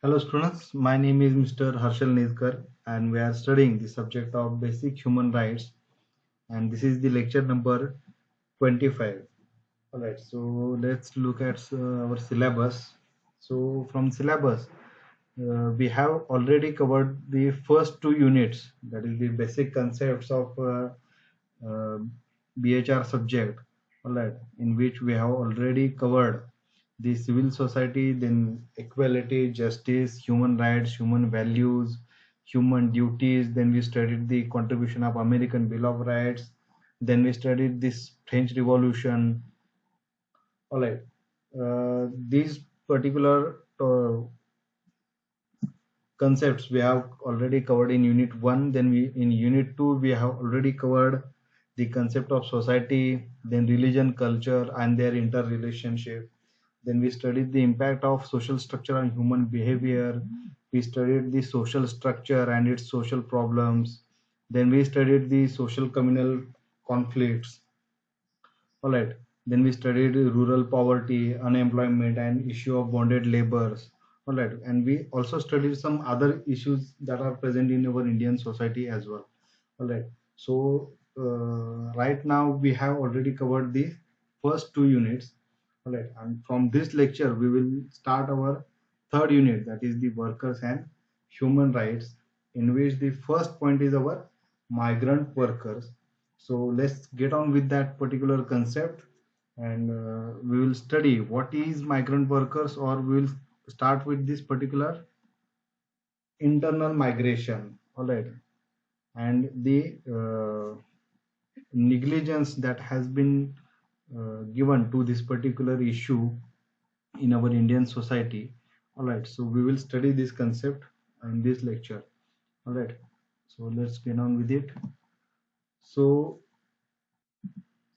Hello students, my name is Mr. Harshal Nizkar and we are studying the subject of basic human rights and this is the lecture number 25. Alright, so let's look at our syllabus. So from syllabus, we have already covered the first two units, that is the basic concepts of uh, BHR subject, alright, in which we have already covered the civil society, then equality, justice, human rights, human values, human duties. Then we studied the contribution of American Bill of Rights. Then we studied this French Revolution. All right. These particular concepts we have already covered in unit 1. Then we in unit 2 we have already covered the concept of society, then religion, culture and their interrelationship. Then we studied the impact of social structure on human behavior. We studied the social structure and its social problems. Then we studied the social communal conflicts. All right. Then we studied rural poverty, unemployment, and issue of bonded laborers. All right. And we also studied some other issues that are present in our Indian society as well. All right. So right now we have already covered the first two units. All right. And from this lecture we will start our third unit, that is the workers and human rights, in which the first point is our migrant workers. So let's get on with that particular concept and we will study what is migrant workers, or we will start with this particular internal migration. All right. And the negligence that has been given to this particular issue in our Indian society. All right. So we will study this concept in this lecture. All right. So let's get on with it. So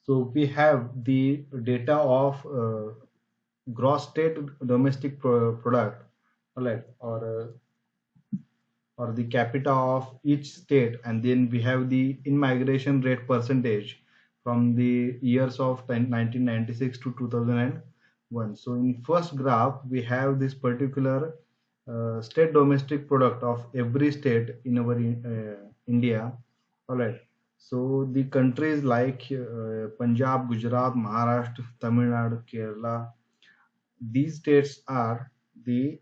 So we have the data of gross state domestic product, all right, or the capita of each state, and then we have the in-migration rate percentage from the years of 1996 to 2001. So in first graph, we have this particular state domestic product of every state in our India. All right. So the countries like Punjab, Gujarat, Maharashtra, Tamil Nadu, Kerala, these states are the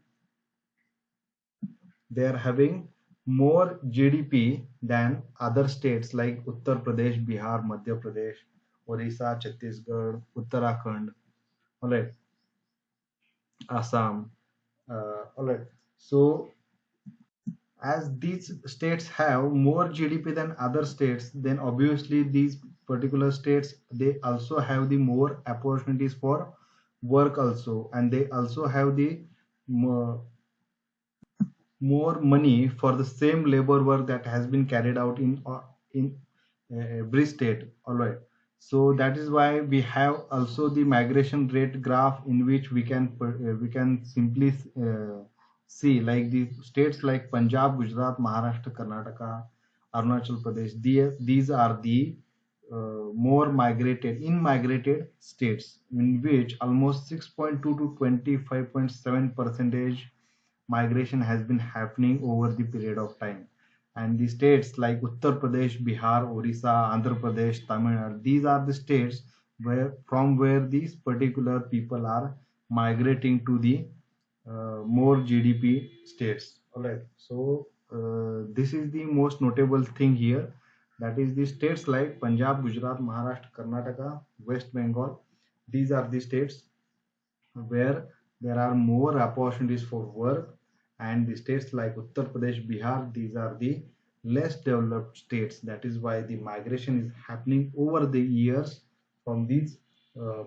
they are having more GDP than other states like Uttar Pradesh, Bihar, Madhya Pradesh, Orissa, Chhattisgarh, Uttarakhand, all right, Assam, all right. So as these states have more GDP than other states, then obviously these particular states, they also have the more opportunities for work also, and they also have the more, more money for the same labor work that has been carried out in every state. All right. So that is why we have also the migration rate graph, in which we can simply see like the states like Punjab, Gujarat, Maharashtra, Karnataka, Arunachal Pradesh. These are the more in migrated states, in which almost 6.2 to 25.7 percentage migration has been happening over the period of time. And the states like Uttar Pradesh, Bihar, Orissa, Andhra Pradesh, Tamil Nadu, these are the states where these particular people are migrating to the more GDP states. All right. So this is the most notable thing here. That is the states like Punjab, Gujarat, Maharashtra, Karnataka, West Bengal. These are the states where there are more opportunities for work, and the states like Uttar Pradesh, Bihar, these are the less developed states. That is why the migration is happening over the years from these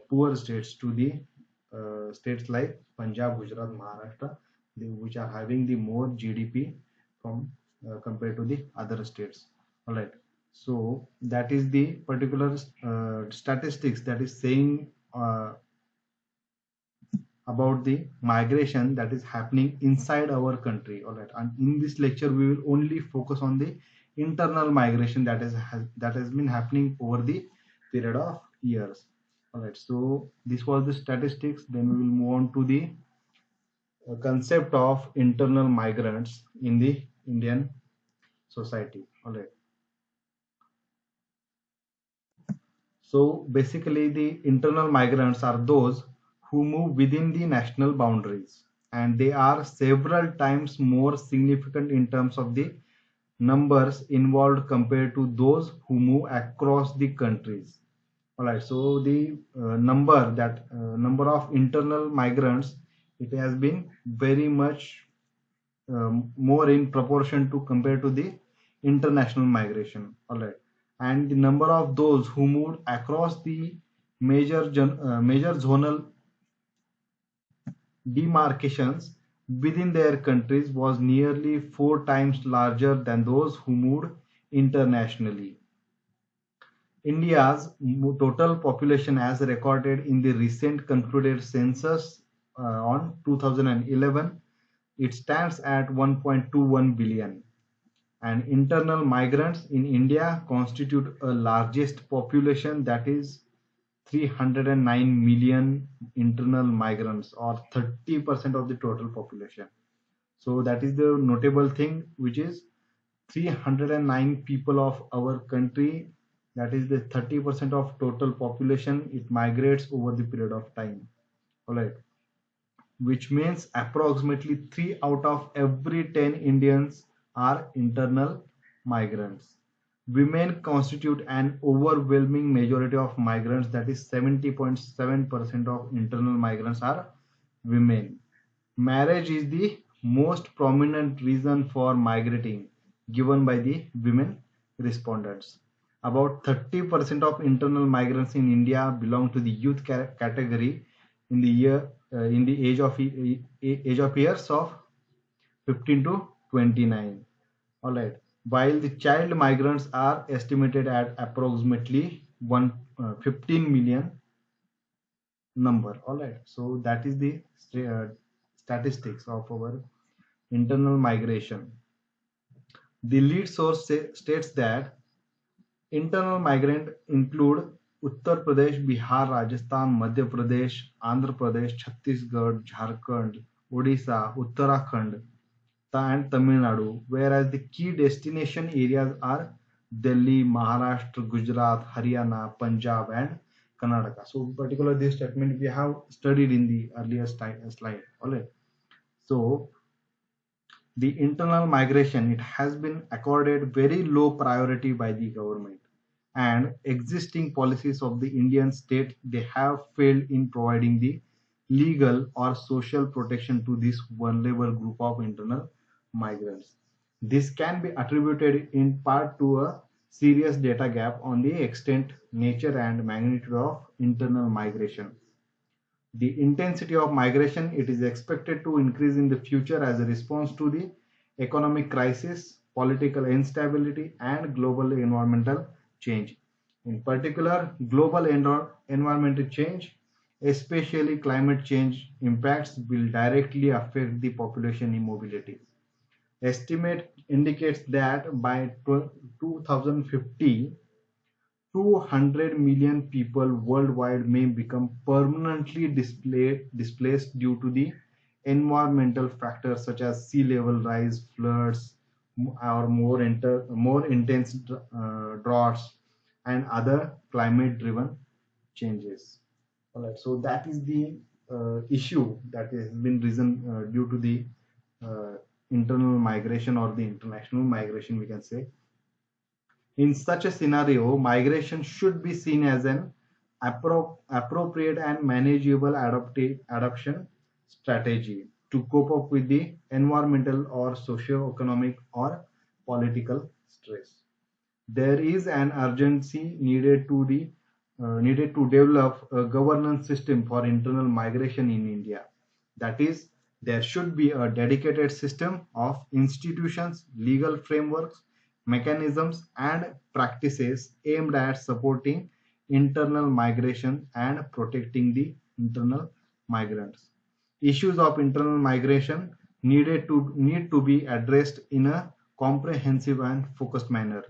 poor states to the states like Punjab, Gujarat, Maharashtra, which are having the more GDP from compared to the other states. All right. So that is the particular statistics that is saying about the migration that is happening inside our country. All right. And in this lecture we will only focus on the internal migration that has been happening over the period of years. All right. So this was the statistics. Then we will move on to the concept of internal migrants in the Indian society. All right. So basically, the internal migrants are those who move within the national boundaries, and they are several times more significant in terms of the numbers involved compared to those who move across the countries. All right. So the number of internal migrants, it has been very much more in proportion to compare to the international migration. All right. And the number of those who moved across the major zonal demarcations within their countries was nearly 4 times larger than those who moved internationally. India's total population, as recorded in the recent concluded census on 2011, it stands at 1.21 billion. And internal migrants in India constitute a largest population, that is 309 million internal migrants, or 30% of the total population. So that is the notable thing, which is 309 people of our country, that is the 30% of total population, it migrates over the period of time. All right. Which means approximately 3 out of every 10 Indians are internal migrants. Women constitute an overwhelming majority of migrants, that is 70.7% of internal migrants are women. Marriage is the most prominent reason for migrating, given by the women respondents. About 30% of internal migrants in India belong to the youth category in the age of years of 15 to 29. All right. While the child migrants are estimated at approximately 15 million number. All right. So that is the statistics of our internal migration. The lead source states that internal migrants include Uttar Pradesh, Bihar, Rajasthan, Madhya Pradesh, Andhra Pradesh, Chhattisgarh, Jharkhand, Odisha, Uttarakhand, and Tamil Nadu, whereas the key destination areas are Delhi, Maharashtra, Gujarat, Haryana, Punjab, and Karnataka. So, particularly this statement we have studied in the earlier slide. All right. So, the internal migration, it has been accorded very low priority by the government, and existing policies of the Indian state, they have failed in providing the legal or social protection to this vulnerable group of internal migrants. This can be attributed in part to a serious data gap on the extent, nature, and magnitude of internal migration. The intensity of migration, it is expected to increase in the future as a response to the economic crisis, political instability, and global environmental change. In particular, global environmental change, especially climate change impacts, will directly affect the population mobility. Estimate indicates that by 2050, 200 million people worldwide may become permanently displaced due to the environmental factors such as sea level rise, floods, or more intense droughts, and other climate driven changes. All right, so that is the issue that has been risen due to the internal migration or the international migration, we can say. In such a scenario, migration should be seen as an appropriate and manageable adoption strategy to cope up with the environmental or socio-economic or political stress. There is an urgency needed to develop a governance system for internal migration in India. That is, there should be a dedicated system of institutions, legal frameworks, mechanisms, and practices aimed at supporting internal migration and protecting the internal migrants. Issues of internal migration need to be addressed in a comprehensive and focused manner,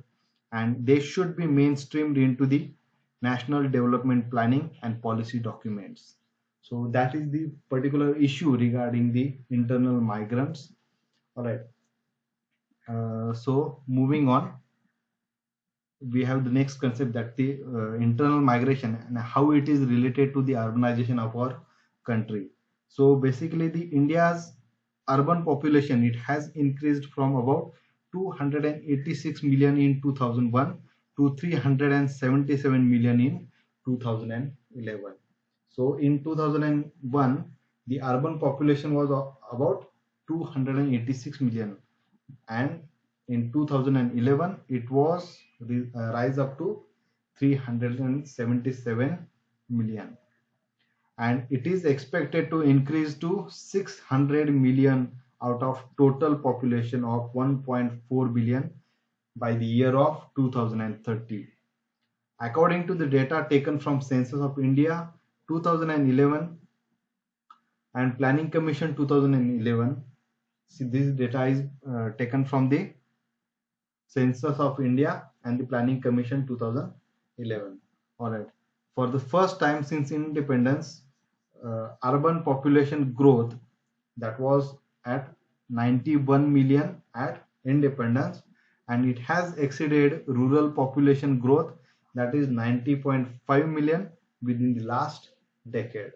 and they should be mainstreamed into the national development planning and policy documents. So that is the particular issue regarding the internal migrants. All right. So moving on, we have the next concept, that the internal migration and how it is related to the urbanization of our country. So basically, the India's urban population, it has increased from about 286 million in 2001 to 377 million in 2011. So in 2001, the urban population was about 286 million, and in 2011 it was rise up to 377 million, and it is expected to increase to 600 million out of total population of 1.4 billion by the year of 2030. According to the data taken from Census of India 2011 and Planning Commission 2011, see, this data is taken from the Census of India and the Planning Commission 2011. All right. For the first time since independence, urban population growth, that was at 91 million at independence, and it has exceeded rural population growth, that is 90.5 million within the last decade.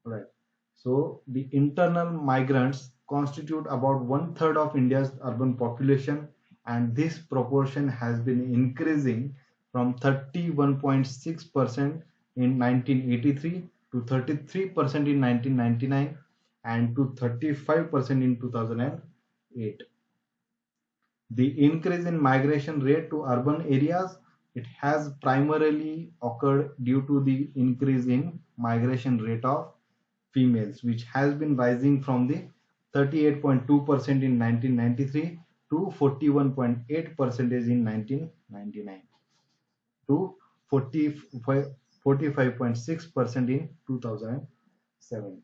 Right. So the internal migrants constitute about one third of India's urban population, and this proportion has been increasing from 31.6% in 1983 to 33% in 1999 and to 35% in 2008. The increase in migration rate to urban areas, it has primarily occurred due to the increase in migration rate of females, which has been rising from the 38.2% in 1993 to 41.8% in 1999 to 45.6% in 2007.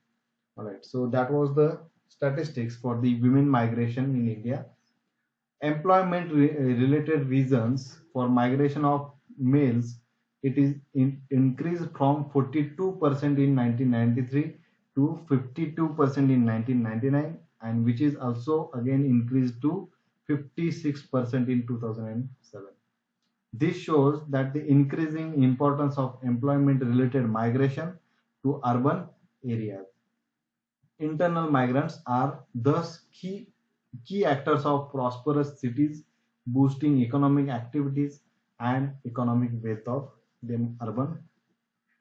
All right, so that was the statistics for the women migration in India. Employment related reasons for migration of males, it is increased from 42% in 1993 to 52% in 1999, and which is also again increased to 56% in 2007. This shows that the increasing importance of employment related migration to urban areas. Internal migrants are thus key actors of prosperous cities, boosting economic activities and economic wealth of the urban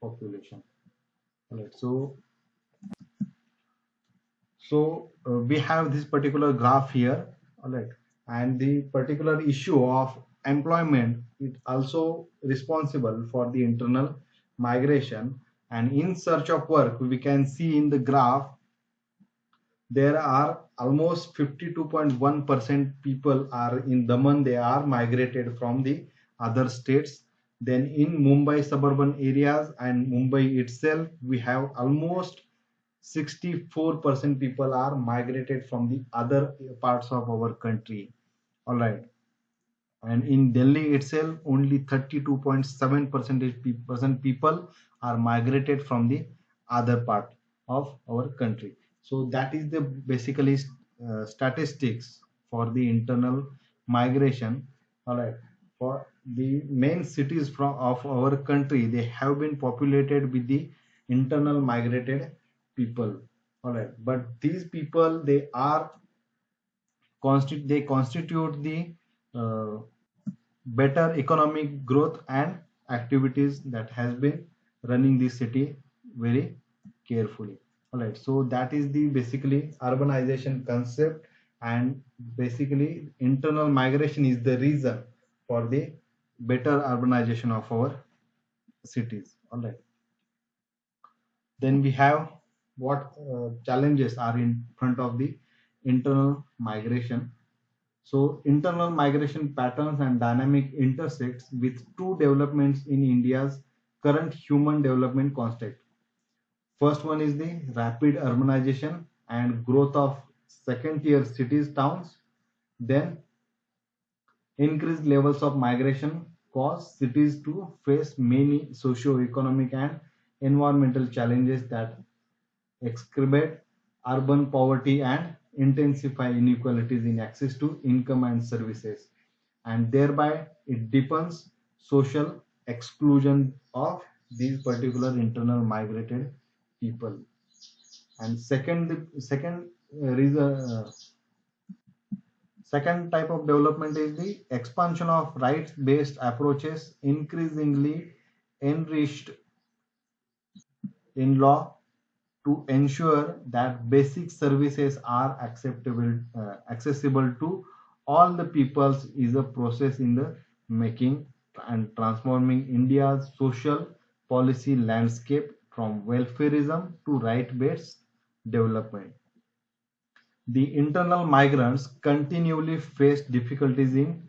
population. All right, so we have this particular graph here. All right, and the particular issue of employment, it also responsible for the internal migration. And in search of work, we can see in the graph there are almost 52.1% people are in Daman, they are migrated from the other states. Then in Mumbai suburban areas and Mumbai itself, we have almost 64% people are migrated from the other parts of our country. All right. And in Delhi itself, only 32.7% people are migrated from the other part of our country. So that is the basically statistics for the internal migration. All right. For the main cities from of our country, they have been populated with the internal migrated people. All right. But these people, they constitute the uh, better economic growth and activities that has been running the city very carefully. All right, so that is the basically urbanization concept, and basically internal migration is the reason for the better urbanization of our cities. All right, then we have what challenges are in front of the internal migration. So internal migration patterns and dynamic intersects with two developments in India's current human development context. First one is the rapid urbanization and growth of second tier cities, towns. Then increased levels of migration cause cities to face many socio-economic and environmental challenges that exacerbate urban poverty and intensify inequalities in access to income and services, and thereby it deepens social exclusion of these particular internal migrated people. And second type of development is the expansion of rights based approaches, increasingly enriched in law, to ensure that basic services are accessible to all the peoples, is a process in the making and transforming India's social policy landscape from welfareism to right-based development. The internal migrants continually face difficulties in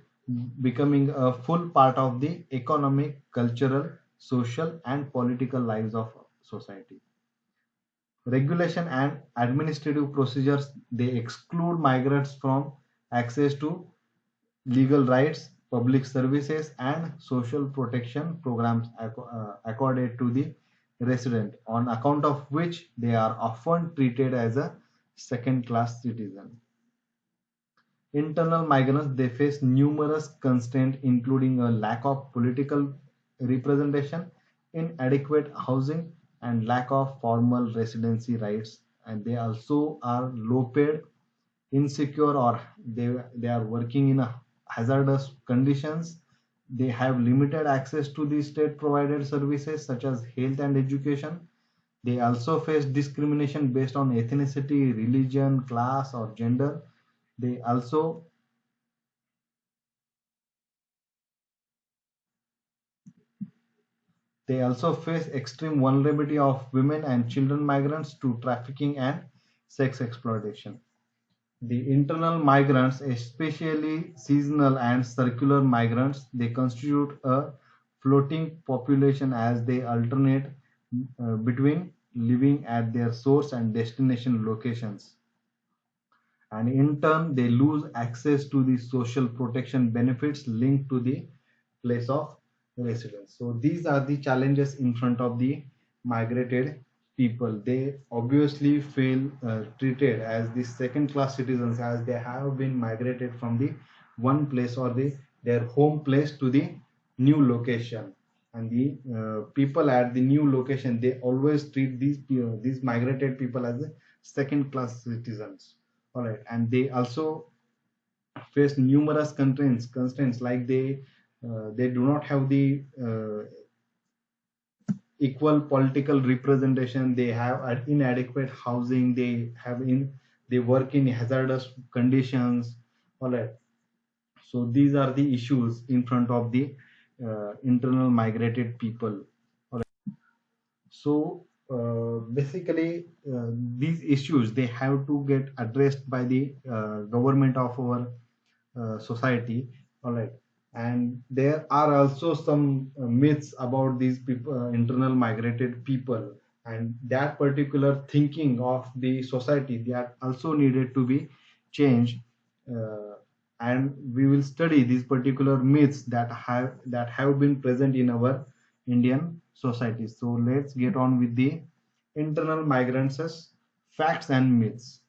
becoming a full part of the economic, cultural, social, and political lives of society. Regulation and administrative procedures, they exclude migrants from access to legal rights, public services, and social protection programs accorded to the resident, on account of which they are often treated as a second class citizen. Internal migrants, they face numerous constraints, including a lack of political representation, inadequate housing, and lack of formal residency rights. And they also are low paid, insecure, or they are working in a hazardous conditions. They have limited access to the state provided services such as health and education. They also face discrimination based on ethnicity, religion, class, or gender. They also They also face extreme vulnerability of women and children migrants to trafficking and sex exploitation. The internal migrants, especially seasonal and circular migrants, they constitute a floating population as they alternate between living at their source and destination locations. And in turn, they lose access to the social protection benefits linked to the place of residence. So these are the challenges in front of the migrated people. They obviously feel treated as the second class citizens, as they have been migrated from the one place or their home place to the new location. And the people at the new location, they always treat these migrated people as the second class citizens. All right, and they also face numerous constraints, like they do not have the equal political representation. They have inadequate housing. They work in hazardous conditions. All right, so these are the issues in front of the internal migrated people. So basically, these issues, they have to get addressed by the government of our society. All right, and there are also some myths about these people, internal migrated people, and that particular thinking of the society, that also needed to be changed. Uh, and we will study these particular myths that have been present in our Indian society. So let's get on with the internal migrants as facts and myths.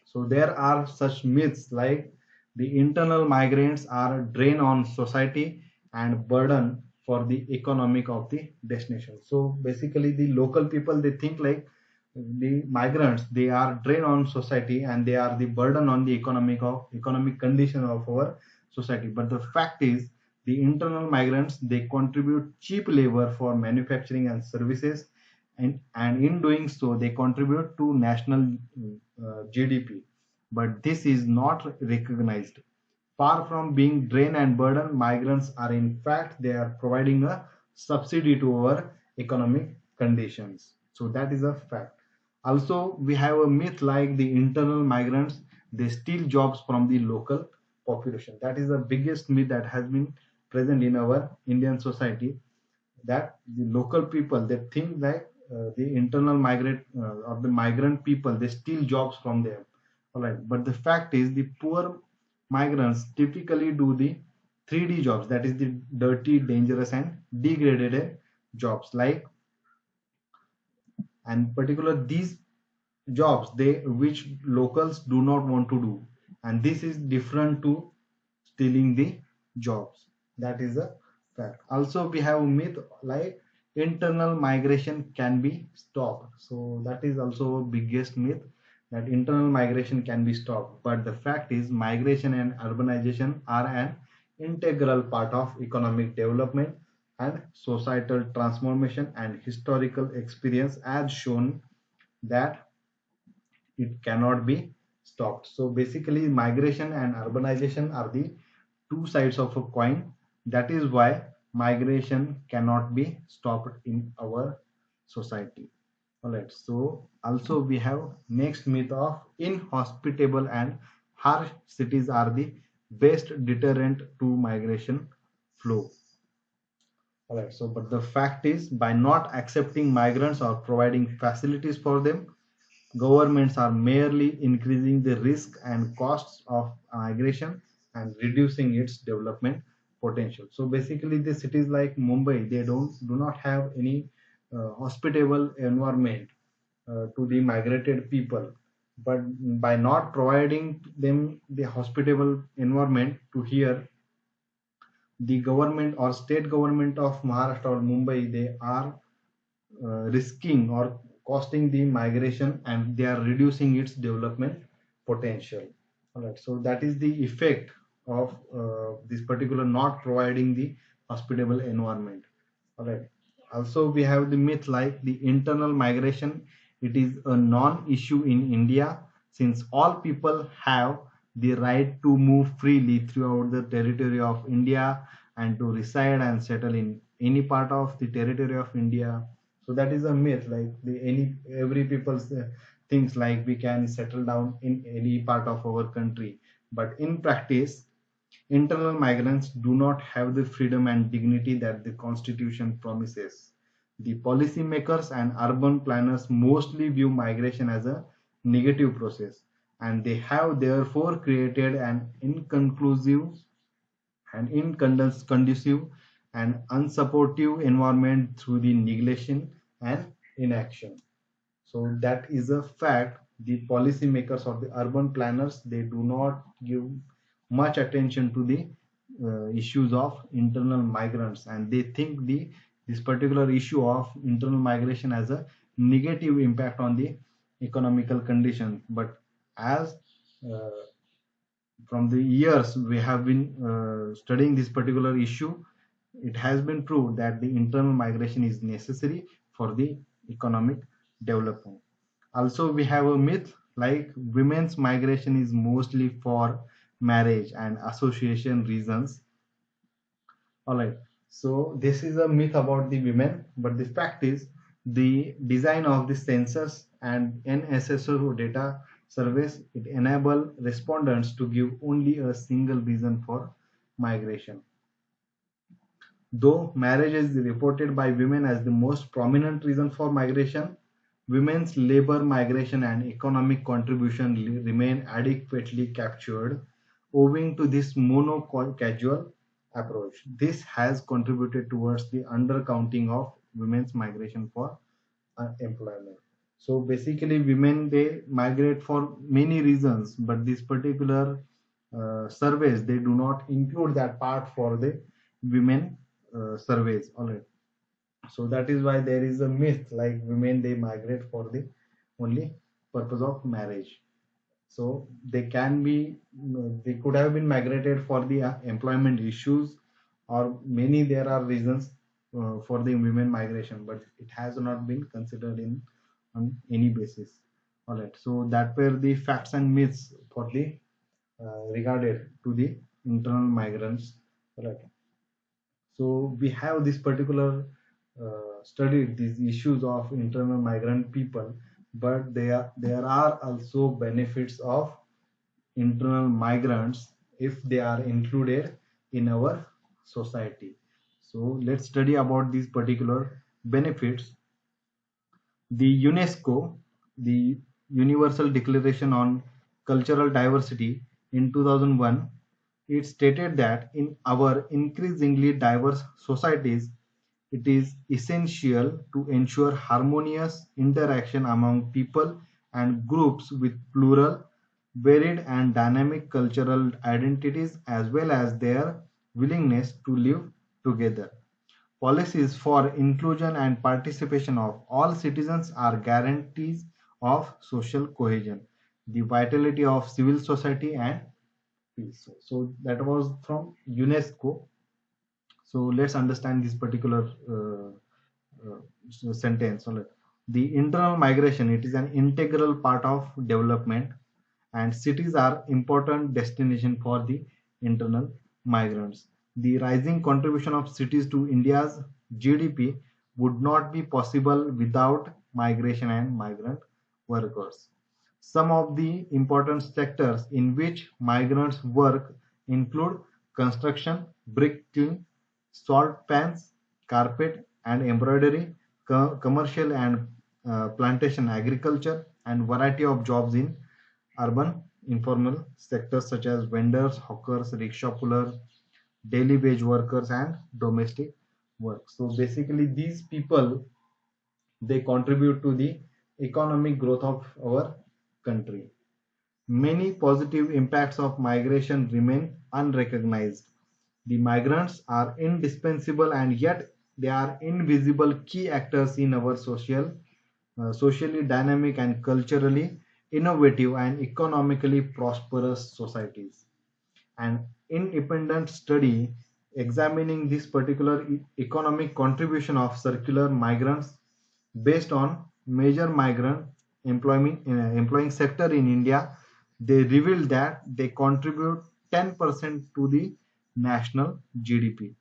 So there are such myths like the internal migrants are a drain on society and burden for the economic of the destination. So basically, the local people, they think like the migrants, they are drain on society and they are the burden on the economic condition of our society. But the fact is, the internal migrants, they contribute cheap labor for manufacturing and services, and in doing so they contribute to national GDP. But this is not recognized. Far from being drain and burden, migrants are in fact, they are providing a subsidy to our economic conditions. So that is a fact. Also, we have a myth like the internal migrants, they steal jobs from the local population. That is the biggest myth that has been present in our Indian society, that the local people, they think that the internal migrant or the migrant people, they steal jobs from them. All right, but the fact is, the poor migrants typically do the 3D jobs, that is the dirty, dangerous, and degraded jobs, like, and particular these jobs they which locals do not want to do, and this is different to stealing the jobs. That is a fact. Also we have a myth like internal migration can be stopped. So that is also a biggest myth, that internal migration can be stopped, but the fact is migration and urbanization are an integral part of economic development and societal transformation, and historical experience has shown that it cannot be stopped. So basically, migration and urbanization are the two sides of a coin. That is why migration cannot be stopped in our society. All right. So also we have next myth of inhospitable and harsh cities are the best deterrent to migration flow. All right. So, but the fact is, by not accepting migrants or providing facilities for them, governments are merely increasing the risk and costs of migration and reducing its development potential. So basically, the cities like Mumbai, they do not have any hospitable environment to the migrated people. But by not providing them the hospitable environment to here, the government or state government of Maharashtra or Mumbai, they are risking or costing the migration, and they are reducing its development potential. All right, so that is the effect of this particular not providing the hospitable environment. All right. Also, we have the myth like the internal migration. It is a non-issue in India since all people have the right to move freely throughout the territory of India and to reside and settle in any part of the territory of India. So that is a myth. Like the any every people thinks like we can settle down in any part of our country, but in practice internal migrants do not have the freedom and dignity that the Constitution promises. The policymakers and urban planners mostly view migration as a negative process, and they have therefore created an inconclusive and inconducive and unsupportive environment through the neglection and inaction. So that is a fact. The policymakers or the urban planners, they do not give much attention to the issues of internal migrants, and they think the this particular issue of internal migration has a negative impact on the economical condition. But as uh, from the years we have been studying this particular issue, it has been proved that the internal migration is necessary for the economic development. Also, we have a myth like women's migration is mostly for marriage and association reasons. All right. So this is a myth about the women, but the fact is the design of the census and NSSO data surveys, it enable respondents to give only a single reason for migration. Though marriage is reported by women as the most prominent reason for migration, women's labor migration and economic contribution remain adequately captured owing to this mono-casual approach. This has contributed towards the undercounting of women's migration for employment. So basically, women they migrate for many reasons, but this particular surveys they do not include that part for the women surveys. All right. So that is why there is a myth like women they migrate for the only purpose of marriage. So they can be they could have been migrated for the employment issues, or many there are reasons for the women migration, but it has not been considered in on any basis. All right, so that were the facts and myths for the regarded to the internal migrants. All right, so we have this particular studied these issues of internal migrant people, but there are also benefits of internal migrants if they are included in our society. So let's study about these particular benefits. The UNESCO, the Universal Declaration on Cultural Diversity in 2001, it stated that in our increasingly diverse societies, it is essential to ensure harmonious interaction among people and groups with plural, varied and dynamic cultural identities as well as their willingness to live together. Policies for inclusion and participation of all citizens are guarantees of social cohesion, the vitality of civil society and peace. So that was from UNESCO. So let's understand this particular sentence. So the internal migration, it is an integral part of development, and cities are important destination for the internal migrants. The rising contribution of cities to India's GDP would not be possible without migration and migrant workers. Some of the important sectors in which migrants work include construction, brick-kiln, salt pans, carpet and embroidery, commercial and plantation agriculture, and variety of jobs in urban informal sectors such as vendors, hawkers, rickshaw pullers, daily wage workers, and domestic work. So basically, these people, they contribute to the economic growth of our country. Many positive impacts of migration remain unrecognized. The migrants are indispensable and yet they are invisible key actors in our socially dynamic and culturally innovative and economically prosperous societies. An independent study examining this particular economic contribution of circular migrants based on major migrant employing sector in India, they revealed that they contribute 10% to the national GDP.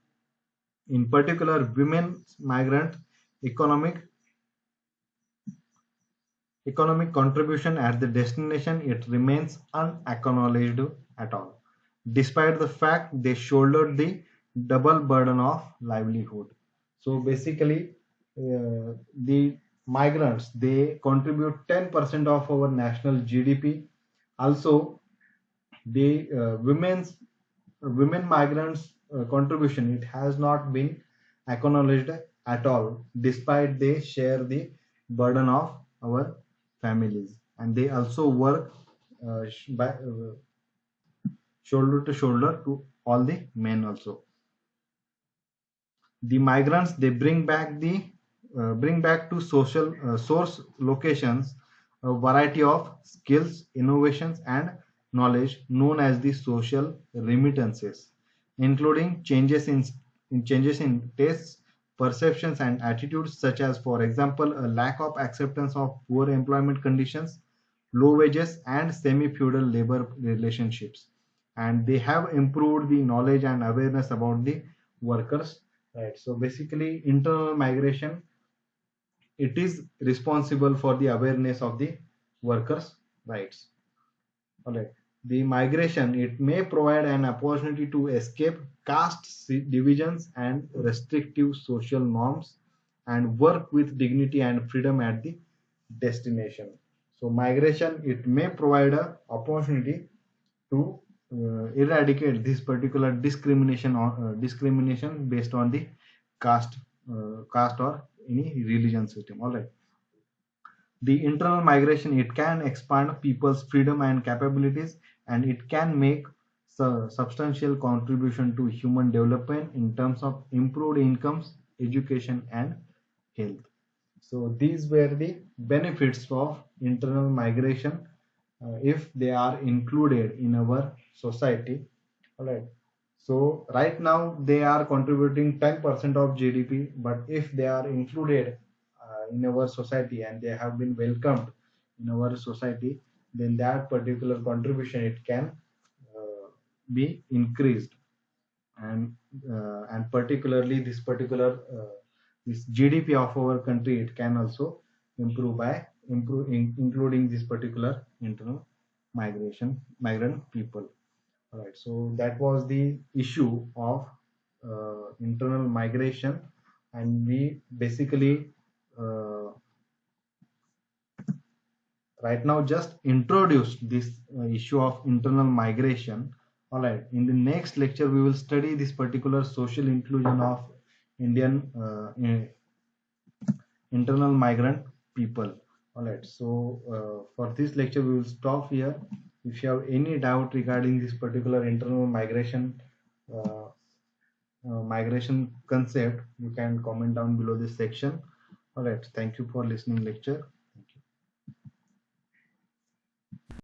In particular, women migrant economic economic contribution at the destination, it remains unacknowledged at all, despite the fact they shouldered the double burden of livelihood. So basically, the migrants, they contribute 10% of our national GDP. Also, the women migrants contribution, it has not been acknowledged at all, despite they share the burden of our families, and they also work shoulder to shoulder to all the men also. The migrants, they bring back to social source locations a variety of skills, innovations and knowledge known as the social remittances, including changes in tastes, perceptions and attitudes, such as for example a lack of acceptance of poor employment conditions, low wages and semi-feudal labor relationships, and they have improved the knowledge and awareness about the workers' right. So basically, internal migration, it is responsible for the awareness of the workers' rights. All right. The migration, it may provide an opportunity to escape caste divisions and restrictive social norms and work with dignity and freedom at the destination. So migration, it may provide a opportunity to eradicate this particular discrimination based on the caste caste or any religion system. All right. The internal migration, it can expand people's freedom and capabilities, and it can make substantial contribution to human development in terms of improved incomes, education and health. So these were the benefits of internal migration if they are included in our society. All right. So right now they are contributing 10% of GDP, but if they are included in our society and they have been welcomed in our society, then that particular contribution, it can be increased, and particularly this particular this GDP of our country, it can also improve by including this particular internal migrant people. All right, so that was the issue of internal migration, and we basically uh, right now just introduced this issue of internal migration. All right, in the next lecture we will study this particular social inclusion of Indian internal migrant people. All right. So for this lecture, we will stop here. If you have any doubt regarding this particular internal uh, migration concept, you can comment down below this section. All right. Thank you for listening lecture.